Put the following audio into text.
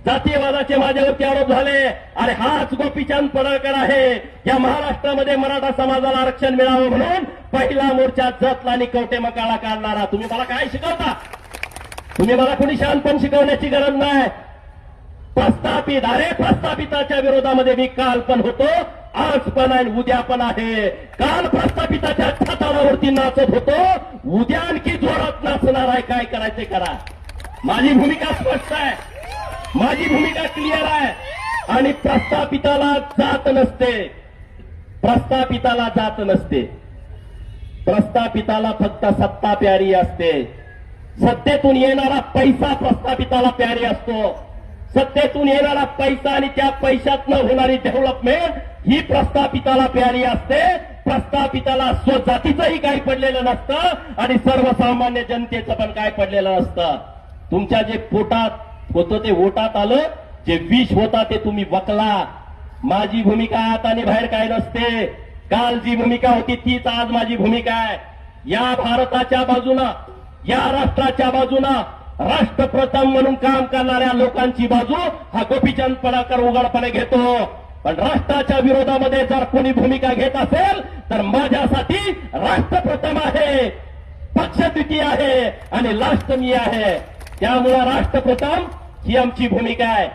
जातीयवादाचे माझ्यावरती आरोप झाले. अरे हाच गोपीचंद पडळकर आहे या महाराष्ट्रामध्ये मराठा समाजाला आरक्षण मिळावं म्हणून पहिला मोर्चा जतला आणि कवटे मकाळा काढणारा. तुम्ही मला काय शिकवता? तुम्ही मला कोणी शहाणपण शिकवण्याची गरज नाही. प्रस्थापित, अरे प्रस्थापिताच्या विरोधामध्ये मी काल पण होतो, आज पण आहे, उद्या पण आहे. काल प्रस्थापिताच्या छतावरती नाचत होतो, उद्या आणखी जोरात नाचणार आहे. काय करायचे करा. माझी भूमिका स्पष्ट आहे, माझी भूमिका क्लिअर आहे. आणि प्रस्थापिताला जात नसते, प्रस्थापिताला जात नसते. प्रस्थापिताला फक्त सत्ता प्यारी असते. सत्तेतून येणारा पैसा प्रस्थापिताला प्यारी असतो. सत्तेतून येणारा पैसा आणि त्या पैशातनं होणारी डेव्हलपमेंट ही प्रस्थापिताला प्यारी असते. प्रस्थापिताला स्वजातीचंही काही पडलेलं नसतं आणि सर्वसामान्य जनतेचं पण काय पडलेलं नसतं. तुमच्या जे पोटात होतं ते ओटात आलं, जे विष होता ते तुम्ही वकला. माझी भूमिका आत आणि बाहेर काय नसते. काल जी भूमिका होती तीच आज माझी भूमिका आहे. या भारताच्या बाजूनं, या राष्ट्राच्या बाजूनं, राष्ट्रप्रथम म्हणून काम करणाऱ्या लोकांची बाजू हा गोपीचंद पडळकर उघडपणे घेतो. पण राष्ट्राच्या विरोधामध्ये जर कोणी भूमिका घेत असेल तर माझ्यासाठी राष्ट्रप्रथम आहे, पक्षद्वितीय आहे आणि लास्ट मी आहे. त्यामुळे राष्ट्रप्रथम ही आमची भूमिका आहे.